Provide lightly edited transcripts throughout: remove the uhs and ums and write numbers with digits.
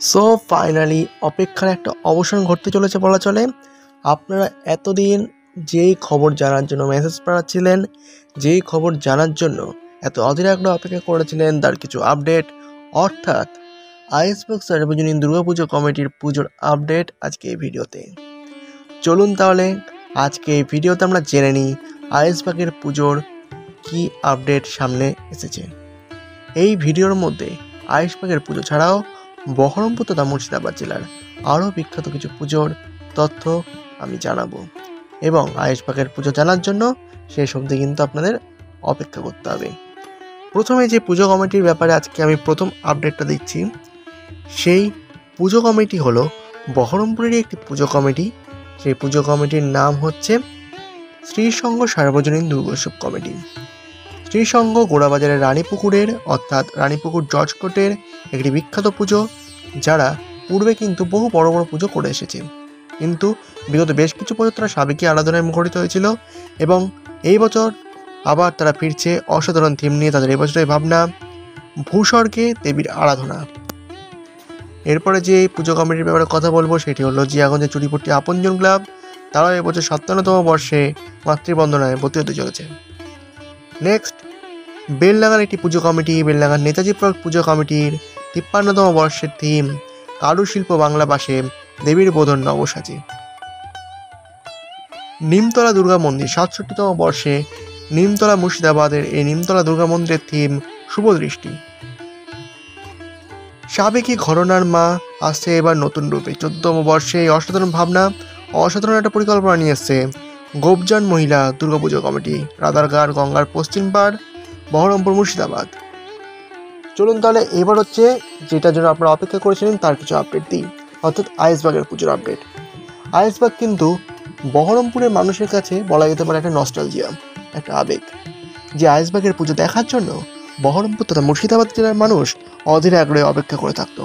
So finally অপেক্ষার একটা অবসান ঘটতে চলেছে বলা চলে। আপনারা এতদিন যেই খবর জানার জন্য মেসেজ পাঠাচ্ছিলেন, যেই খবর জানার জন্য এত অধীর আগ্রহ অপেক্ষা করেছিলেন, তার কিছু আপডেট, অর্থাৎ আইসবাগ সার্বজনীন দুর্গাপুজো কমিটির পুজোর আপডেট আজকে এই ভিডিওতে। চলুন তাহলে আজকে এই ভিডিওতে আমরা জেনে নিই আইসবাগের পুজোর কি আপডেট সামনে এসেছে। এই ভিডিওর মধ্যে আইসবাগের পুজো ছাড়াও বহরমপুর তথা মুর্শিদাবাদ জেলার আরও বিখ্যাত কিছু পুজোর তথ্য আমি জানাবো, এবং আইসবাগের পুজো জানার জন্য শেষ অবধি কিন্তু আপনাদের অপেক্ষা করতে হবে। প্রথমে যে পুজো কমিটির ব্যাপারে আজকে আমি প্রথম আপডেটটা দিচ্ছি, সেই পুজো কমিটি হলো বহরমপুরেরই একটি পুজো কমিটি। সেই পুজো কমিটির নাম হচ্ছে শ্রীসংঘ সার্বজনীন দুর্গোৎসব কমিটি। শ্রীসংঘ গোড়াবাজারের রানীপুকুরের অর্থাৎ রানীপুকুর জর্জ কোর্টের একটি বিখ্যাত পুজো, যারা পূর্বে কিন্তু বহু বড় বড় পুজো করে এসেছে, কিন্তু বিগত বেশ কিছু বছর তারা সাবেকি আরাধনায় মুখরিত হয়েছিল, এবং এই বছর আবার তারা ফিরছে অসাধারণ থিম নিয়ে। তাদের এই বছরের ভাবনা ভূস্বর্গে দেবীর আরাধনা। এরপরে যে পুজো কমিটির ব্যাপারে কথা বলবো সেটি হলো জিয়াগঞ্জের চুরিপট্টি আপনজন ক্লাব। তারাও এবছর 57তম বর্ষে মাতৃবন্দনায় ভর্তি হতে চলেছে। নেক্সট, বেলডাঙ্গার একটি পুজো কমিটি, বেলডাঙ্গার নেতাজি পার্ক পুজো কমিটির 53তম বর্ষের থিম কারুশিল্প বাংলা বাসে দেবীর বোধন নবসাজে। নিমতলা দুর্গা মন্দির 67তম বর্ষে নিমতলা মুর্শিদাবাদের এই নিমতলা দুর্গা মন্দিরের থিম শুভ দৃষ্টি। সাবেকি ঘরনার মা আসছে এবার নতুন রূপে। 14তম বর্ষে এই অসাধারণ ভাবনা, অসাধারণ একটা পরিকল্পনা নিয়ে এসছে গোপজান মহিলা দুর্গাপুজো কমিটি, রাধারগাঁর গঙ্গার পশ্চিম পাড়, বহরমপুর মুর্শিদাবাদ। চলুন তাহলে এবার হচ্ছে যেটার জন্য আপনারা অপেক্ষা করেছিলেন তার কিছু আপডেট দিই, অর্থাৎ আইসবাগের পুজোর আপডেট। আইসবাগ কিন্তু বহরমপুরের মানুষের কাছে বলা যেতে পারে একটা নস্টালজিয়া, একটা আবেগ, যে আইসবাগের পুজো দেখার জন্য বহরমপুর তথা মুর্শিদাবাদ জেলার মানুষ অধীর আগ্রহে অপেক্ষা করে থাকতো।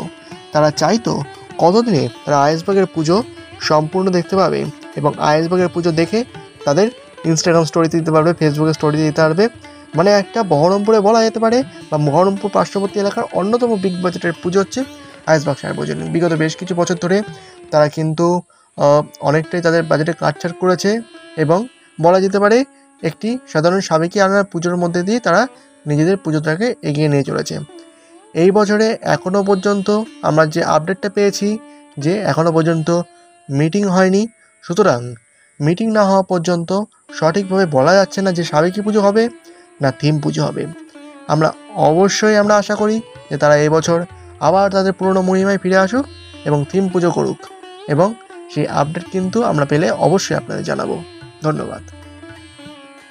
তারা চাইতো কতদিনে তারা আইসবাগের পুজো সম্পূর্ণ দেখতে পাবে, এবং আইসবাগের পুজো দেখে তাদের ইনস্টাগ্রাম স্টোরিতে দিতে পারবে, ফেসবুকে স্টোরিতে দিতে পারবে। মানে একটা বহরমপুরে বলা যেতে পারে বা বহরমপুর পার্শ্ববর্তী এলাকার অন্যতম বিগ বাজেটের পুজো হচ্ছে আইসবাগ সার্বজনীন। বিগত বেশ কিছু বছর ধরে তারা কিন্তু অনেকটাই তাদের বাজেটে কাটছাট করেছে, এবং বলা যেতে পারে একটি সাধারণ সাবেকি আনার পুজোর মধ্যে দিয়ে তারা নিজেদের পুজোটাকে এগিয়ে নিয়ে চলেছে। এই বছরে এখনও পর্যন্ত আমরা যে আপডেটটা পেয়েছি যে এখনও পর্যন্ত মিটিং হয়নি, সুতরাং মিটিং না হওয়া পর্যন্ত সঠিকভাবে বলা যাচ্ছে না যে সাবেকি পুজো হবে না থিম পুজো হবে। আমরা অবশ্যই আশা করি যে তারা এবছর আবার তাদের পুরনো মহিমায় ফিরে আসুক এবং থিম পুজো করুক, এবং সেই আপডেট কিন্তু আমরা পেলে অবশ্যই আপনাদের জানাবো। ধন্যবাদ।